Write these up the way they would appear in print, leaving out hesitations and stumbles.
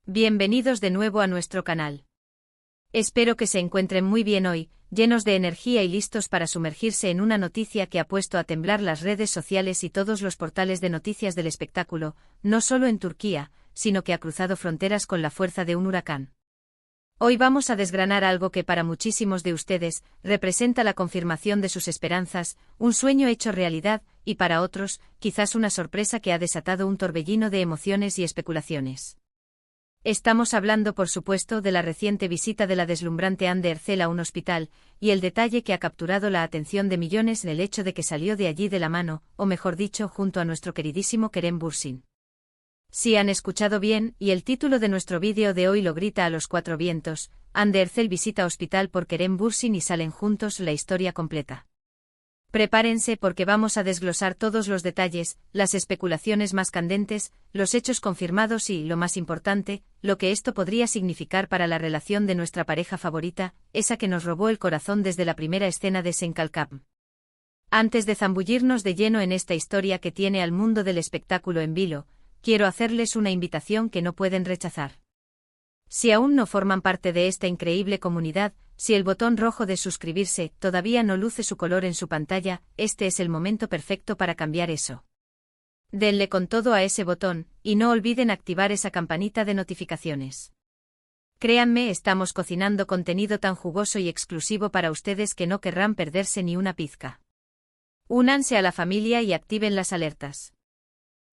Bienvenidos de nuevo a nuestro canal. Espero que se encuentren muy bien hoy, llenos de energía y listos para sumergirse en una noticia que ha puesto a temblar las redes sociales y todos los portales de noticias del espectáculo, no solo en Turquía, sino que ha cruzado fronteras con la fuerza de un huracán. Hoy vamos a desgranar algo que para muchísimos de ustedes representa la confirmación de sus esperanzas, un sueño hecho realidad, y para otros, quizás una sorpresa que ha desatado un torbellino de emociones y especulaciones. Estamos hablando, por supuesto, de la reciente visita de la deslumbrante Hande Erçel a un hospital, y el detalle que ha capturado la atención de millones en el hecho de que salió de allí de la mano, o mejor dicho, junto a nuestro queridísimo Kerem Bürsin. Si han escuchado bien, y el título de nuestro vídeo de hoy lo grita a los cuatro vientos, Hande Erçel visita hospital por Kerem Bürsin y salen juntos la historia completa. Prepárense porque vamos a desglosar todos los detalles, las especulaciones más candentes, los hechos confirmados y, lo más importante, lo que esto podría significar para la relación de nuestra pareja favorita, esa que nos robó el corazón desde la primera escena de Sen Kalkap. Antes de zambullirnos de lleno en esta historia que tiene al mundo del espectáculo en vilo, quiero hacerles una invitación que no pueden rechazar. Si aún no forman parte de esta increíble comunidad, si el botón rojo de suscribirse todavía no luce su color en su pantalla, este es el momento perfecto para cambiar eso. Denle con todo a ese botón, y no olviden activar esa campanita de notificaciones. Créanme, estamos cocinando contenido tan jugoso y exclusivo para ustedes que no querrán perderse ni una pizca. Únanse a la familia y activen las alertas.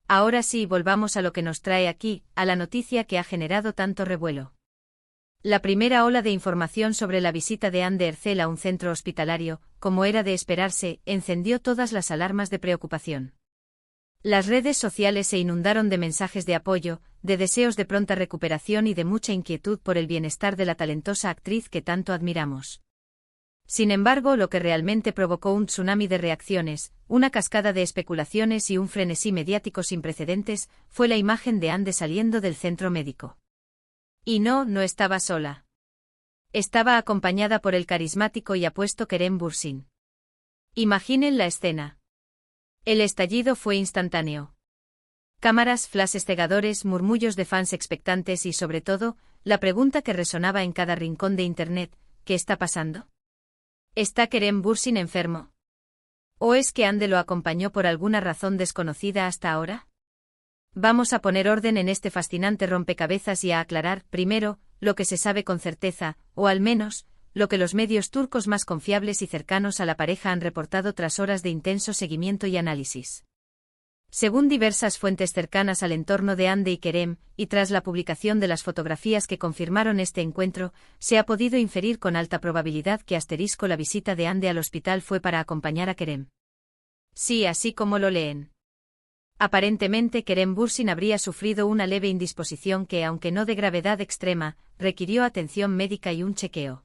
Ahora sí, volvamos a lo que nos trae aquí, a la noticia que ha generado tanto revuelo. La primera ola de información sobre la visita de Hande Erçel a un centro hospitalario, como era de esperarse, encendió todas las alarmas de preocupación. Las redes sociales se inundaron de mensajes de apoyo, de deseos de pronta recuperación y de mucha inquietud por el bienestar de la talentosa actriz que tanto admiramos. Sin embargo, lo que realmente provocó un tsunami de reacciones, una cascada de especulaciones y un frenesí mediático sin precedentes, fue la imagen de Hande saliendo del centro médico. Y no estaba sola. Estaba acompañada por el carismático y apuesto Kerem Bürsin. Imaginen la escena. El estallido fue instantáneo. Cámaras, flashes cegadores, murmullos de fans expectantes y, sobre todo, la pregunta que resonaba en cada rincón de Internet: ¿qué está pasando? ¿Está Kerem Bürsin enfermo? ¿O es que Hande lo acompañó por alguna razón desconocida hasta ahora? Vamos a poner orden en este fascinante rompecabezas y a aclarar, primero, lo que se sabe con certeza, o al menos, lo que los medios turcos más confiables y cercanos a la pareja han reportado tras horas de intenso seguimiento y análisis. Según diversas fuentes cercanas al entorno de Hande y Kerem, y tras la publicación de las fotografías que confirmaron este encuentro, se ha podido inferir con alta probabilidad que la visita de Hande al hospital fue para acompañar a Kerem. Sí, así como lo leen. Aparentemente Kerem Bürsin habría sufrido una leve indisposición que, aunque no de gravedad extrema, requirió atención médica y un chequeo.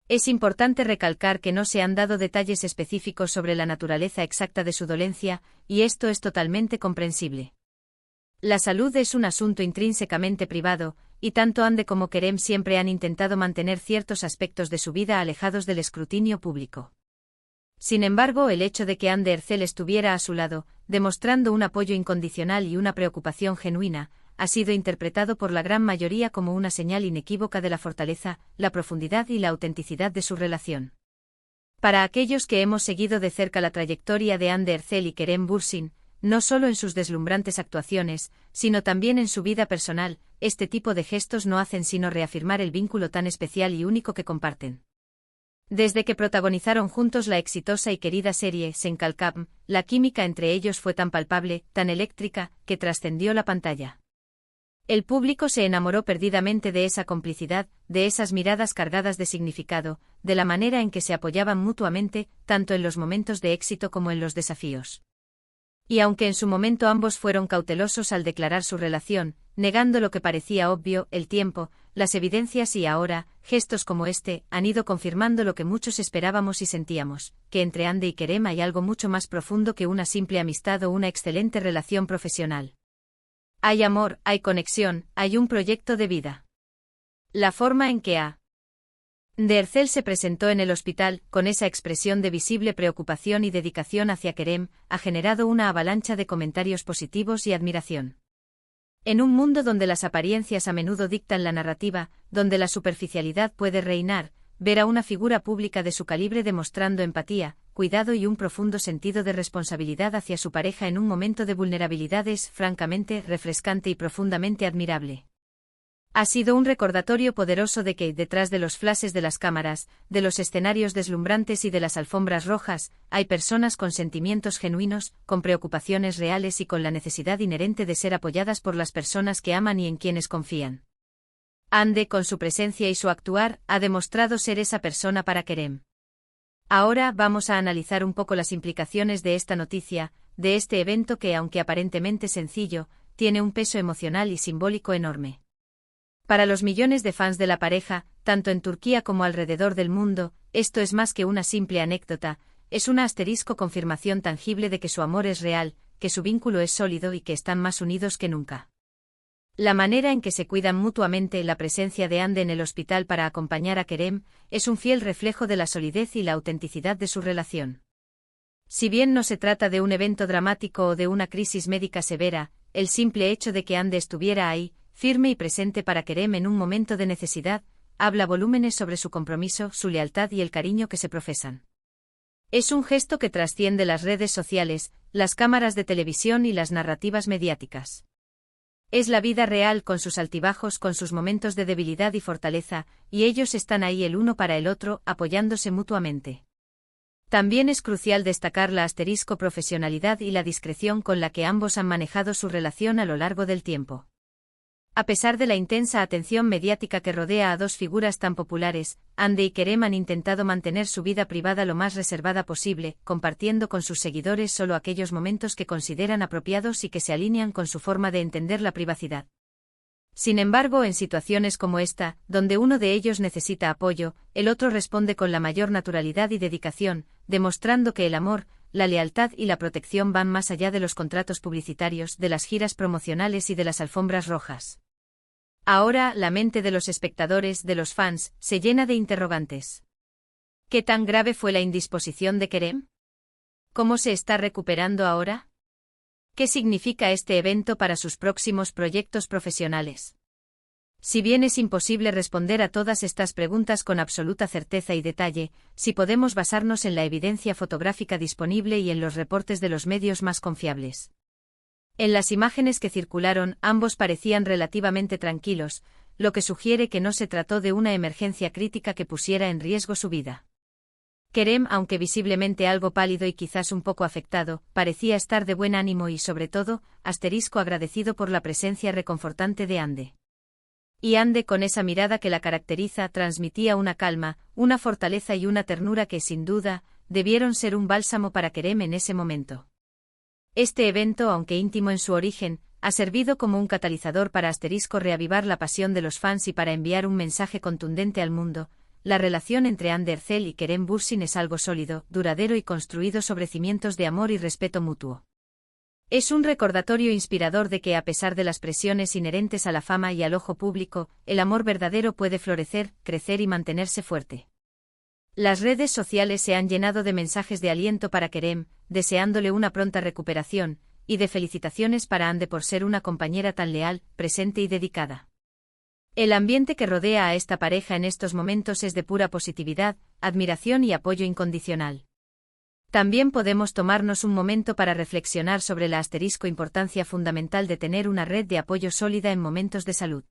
Es importante recalcar que no se han dado detalles específicos sobre la naturaleza exacta de su dolencia, y esto es totalmente comprensible. La salud es un asunto intrínsecamente privado, y tanto Hande como Kerem siempre han intentado mantener ciertos aspectos de su vida alejados del escrutinio público. Sin embargo, el hecho de que Hande Erçel estuviera a su lado, demostrando un apoyo incondicional y una preocupación genuina, ha sido interpretado por la gran mayoría como una señal inequívoca de la fortaleza, la profundidad y la autenticidad de su relación. Para aquellos que hemos seguido de cerca la trayectoria de Hande Erçel y Kerem Bürsin, no solo en sus deslumbrantes actuaciones, sino también en su vida personal, este tipo de gestos no hacen sino reafirmar el vínculo tan especial y único que comparten. Desde que protagonizaron juntos la exitosa y querida serie Sen Kalkap, la química entre ellos fue tan palpable, tan eléctrica, que trascendió la pantalla. El público se enamoró perdidamente de esa complicidad, de esas miradas cargadas de significado, de la manera en que se apoyaban mutuamente, tanto en los momentos de éxito como en los desafíos. Y aunque en su momento ambos fueron cautelosos al declarar su relación, negando lo que parecía obvio, el tiempo, las evidencias y ahora, gestos como este, han ido confirmando lo que muchos esperábamos y sentíamos, que entre Hande y Kerem hay algo mucho más profundo que una simple amistad o una excelente relación profesional. Hay amor, hay conexión, hay un proyecto de vida. La forma en que Hande Erçel se presentó en el hospital, con esa expresión de visible preocupación y dedicación hacia Kerem, ha generado una avalancha de comentarios positivos y admiración. En un mundo donde las apariencias a menudo dictan la narrativa, donde la superficialidad puede reinar, ver a una figura pública de su calibre demostrando empatía, cuidado y un profundo sentido de responsabilidad hacia su pareja en un momento de vulnerabilidad es, francamente, refrescante y profundamente admirable. Ha sido un recordatorio poderoso de que, detrás de los flashes de las cámaras, de los escenarios deslumbrantes y de las alfombras rojas, hay personas con sentimientos genuinos, con preocupaciones reales y con la necesidad inherente de ser apoyadas por las personas que aman y en quienes confían. Ande, con su presencia y su actuar, ha demostrado ser esa persona para Kerem. Ahora vamos a analizar un poco las implicaciones de esta noticia, de este evento que, aunque aparentemente sencillo, tiene un peso emocional y simbólico enorme. Para los millones de fans de la pareja, tanto en Turquía como alrededor del mundo, esto es más que una simple anécdota, es una asterisco confirmación tangible de que su amor es real, que su vínculo es sólido y que están más unidos que nunca. La manera en que se cuidan mutuamente, la presencia de Hande en el hospital para acompañar a Kerem, es un fiel reflejo de la solidez y la autenticidad de su relación. Si bien no se trata de un evento dramático o de una crisis médica severa, el simple hecho de que Hande estuviera ahí, firme y presente para Kerem en un momento de necesidad, habla volúmenes sobre su compromiso, su lealtad y el cariño que se profesan. Es un gesto que trasciende las redes sociales, las cámaras de televisión y las narrativas mediáticas. Es la vida real con sus altibajos, con sus momentos de debilidad y fortaleza, y ellos están ahí el uno para el otro, apoyándose mutuamente. También es crucial destacar la asterisco profesionalidad y la discreción con la que ambos han manejado su relación a lo largo del tiempo. A pesar de la intensa atención mediática que rodea a dos figuras tan populares, Hande y Kerem han intentado mantener su vida privada lo más reservada posible, compartiendo con sus seguidores solo aquellos momentos que consideran apropiados y que se alinean con su forma de entender la privacidad. Sin embargo, en situaciones como esta, donde uno de ellos necesita apoyo, el otro responde con la mayor naturalidad y dedicación, demostrando que el amor, la lealtad y la protección van más allá de los contratos publicitarios, de las giras promocionales y de las alfombras rojas. Ahora, la mente de los espectadores, de los fans, se llena de interrogantes. ¿Qué tan grave fue la indisposición de Kerem? ¿Cómo se está recuperando ahora? ¿Qué significa este evento para sus próximos proyectos profesionales? Si bien es imposible responder a todas estas preguntas con absoluta certeza y detalle, sí podemos basarnos en la evidencia fotográfica disponible y en los reportes de los medios más confiables. En las imágenes que circularon, ambos parecían relativamente tranquilos, lo que sugiere que no se trató de una emergencia crítica que pusiera en riesgo su vida. Kerem, aunque visiblemente algo pálido y quizás un poco afectado, parecía estar de buen ánimo y, sobre todo, agradecido por la presencia reconfortante de Hande. Y Hande, con esa mirada que la caracteriza, transmitía una calma, una fortaleza y una ternura que, sin duda, debieron ser un bálsamo para Kerem en ese momento. Este evento, aunque íntimo en su origen, ha servido como un catalizador para reavivar la pasión de los fans y para enviar un mensaje contundente al mundo. La relación entre Hande Erçel y Kerem Bürsin es algo sólido, duradero y construido sobre cimientos de amor y respeto mutuo. Es un recordatorio inspirador de que, a pesar de las presiones inherentes a la fama y al ojo público, el amor verdadero puede florecer, crecer y mantenerse fuerte. Las redes sociales se han llenado de mensajes de aliento para Kerem, deseándole una pronta recuperación, y de felicitaciones para Hande por ser una compañera tan leal, presente y dedicada. El ambiente que rodea a esta pareja en estos momentos es de pura positividad, admiración y apoyo incondicional. También podemos tomarnos un momento para reflexionar sobre la importancia fundamental de tener una red de apoyo sólida en momentos de salud.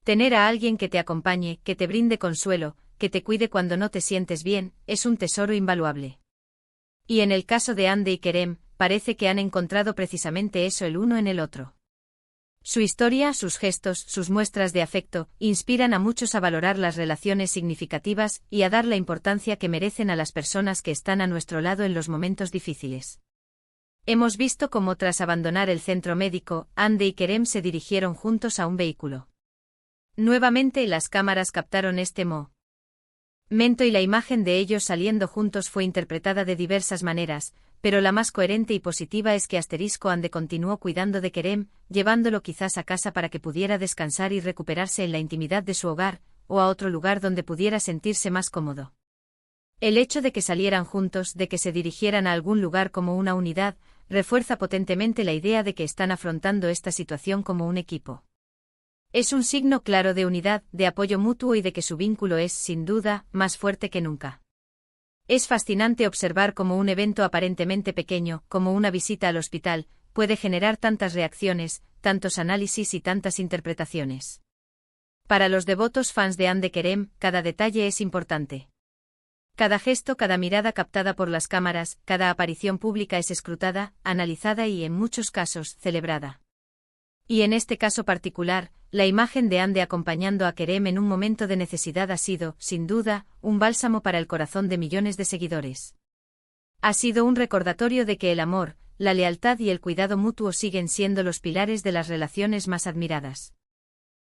Tener a alguien que te acompañe, que te brinde consuelo, que te cuide cuando no te sientes bien, es un tesoro invaluable. Y en el caso de Hande y Kerem, parece que han encontrado precisamente eso el uno en el otro. Su historia, sus gestos, sus muestras de afecto, inspiran a muchos a valorar las relaciones significativas y a dar la importancia que merecen a las personas que están a nuestro lado en los momentos difíciles. Hemos visto cómo tras abandonar el centro médico, Hande y Kerem se dirigieron juntos a un vehículo. Nuevamente las cámaras captaron este momento y la imagen de ellos saliendo juntos fue interpretada de diversas maneras, pero la más coherente y positiva es que Hande continuó cuidando de Kerem, llevándolo quizás a casa para que pudiera descansar y recuperarse en la intimidad de su hogar, o a otro lugar donde pudiera sentirse más cómodo. El hecho de que salieran juntos, de que se dirigieran a algún lugar como una unidad, refuerza potentemente la idea de que están afrontando esta situación como un equipo. Es un signo claro de unidad, de apoyo mutuo y de que su vínculo es, sin duda, más fuerte que nunca. Es fascinante observar cómo un evento aparentemente pequeño, como una visita al hospital, puede generar tantas reacciones, tantos análisis y tantas interpretaciones. Para los devotos fans de Ande Kerem, cada detalle es importante. Cada gesto, cada mirada captada por las cámaras, cada aparición pública es escrutada, analizada y, en muchos casos, celebrada. Y en este caso particular, la imagen de Ande acompañando a Kerem en un momento de necesidad ha sido, sin duda, un bálsamo para el corazón de millones de seguidores. Ha sido un recordatorio de que el amor, la lealtad y el cuidado mutuo siguen siendo los pilares de las relaciones más admiradas.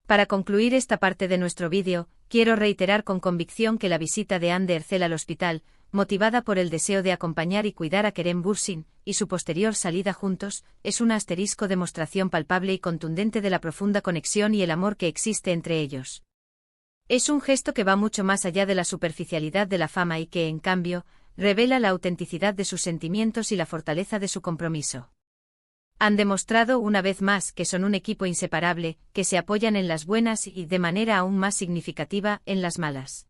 Para concluir esta parte de nuestro vídeo, quiero reiterar con convicción que la visita de Hande Erçel al hospital, motivada por el deseo de acompañar y cuidar a Kerem Bürsin, y su posterior salida juntos, es una asterisco demostración palpable y contundente de la profunda conexión y el amor que existe entre ellos. Es un gesto que va mucho más allá de la superficialidad de la fama y que, en cambio, revela la autenticidad de sus sentimientos y la fortaleza de su compromiso. Han demostrado una vez más que son un equipo inseparable, que se apoyan en las buenas y, de manera aún más significativa, en las malas.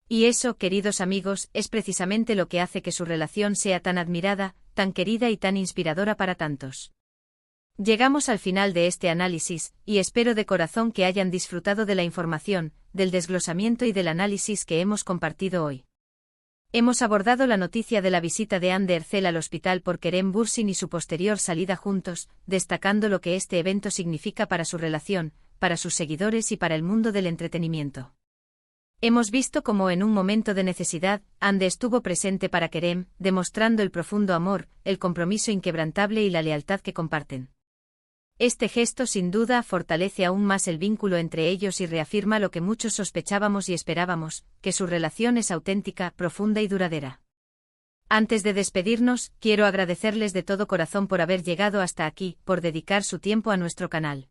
Y eso, queridos amigos, es precisamente lo que hace que su relación sea tan admirada, tan querida y tan inspiradora para tantos. Llegamos al final de este análisis, y espero de corazón que hayan disfrutado de la información, del desglosamiento y del análisis que hemos compartido hoy. Hemos abordado la noticia de la visita de Hande Erçel al hospital por Kerem Bürsin y su posterior salida juntos, destacando lo que este evento significa para su relación, para sus seguidores y para el mundo del entretenimiento. Hemos visto cómo en un momento de necesidad, Hande estuvo presente para Kerem, demostrando el profundo amor, el compromiso inquebrantable y la lealtad que comparten. Este gesto sin duda fortalece aún más el vínculo entre ellos y reafirma lo que muchos sospechábamos y esperábamos, que su relación es auténtica, profunda y duradera. Antes de despedirnos, quiero agradecerles de todo corazón por haber llegado hasta aquí, por dedicar su tiempo a nuestro canal.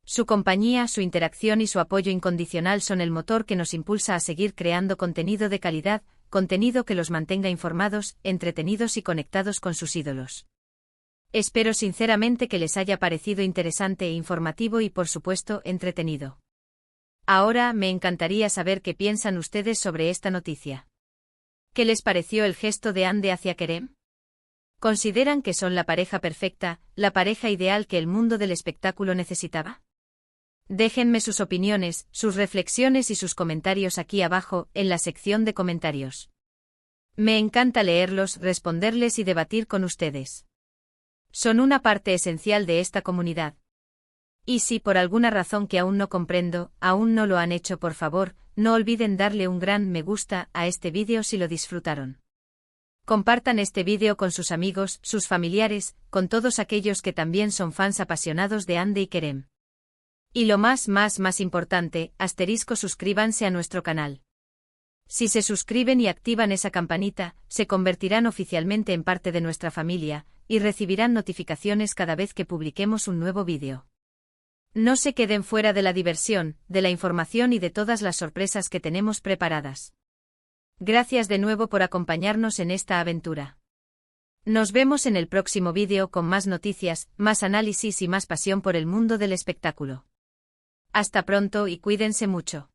Su compañía, su interacción y su apoyo incondicional son el motor que nos impulsa a seguir creando contenido de calidad, contenido que los mantenga informados, entretenidos y conectados con sus ídolos. Espero sinceramente que les haya parecido interesante e informativo y, por supuesto, entretenido. Ahora me encantaría saber qué piensan ustedes sobre esta noticia. ¿Qué les pareció el gesto de Hande hacia Kerem? ¿Consideran que son la pareja perfecta, la pareja ideal que el mundo del espectáculo necesitaba? Déjenme sus opiniones, sus reflexiones y sus comentarios aquí abajo, en la sección de comentarios. Me encanta leerlos, responderles y debatir con ustedes. Son una parte esencial de esta comunidad. Y si por alguna razón que aún no comprendo, aún no lo han hecho, por favor, no olviden darle un gran me gusta a este vídeo si lo disfrutaron. Compartan este vídeo con sus amigos, sus familiares, con todos aquellos que también son fans apasionados de Hande y Kerem. Y lo más importante, suscríbanse a nuestro canal. Si se suscriben y activan esa campanita, se convertirán oficialmente en parte de nuestra familia, y recibirán notificaciones cada vez que publiquemos un nuevo vídeo. No se queden fuera de la diversión, de la información y de todas las sorpresas que tenemos preparadas. Gracias de nuevo por acompañarnos en esta aventura. Nos vemos en el próximo vídeo con más noticias, más análisis y más pasión por el mundo del espectáculo. Hasta pronto y cuídense mucho.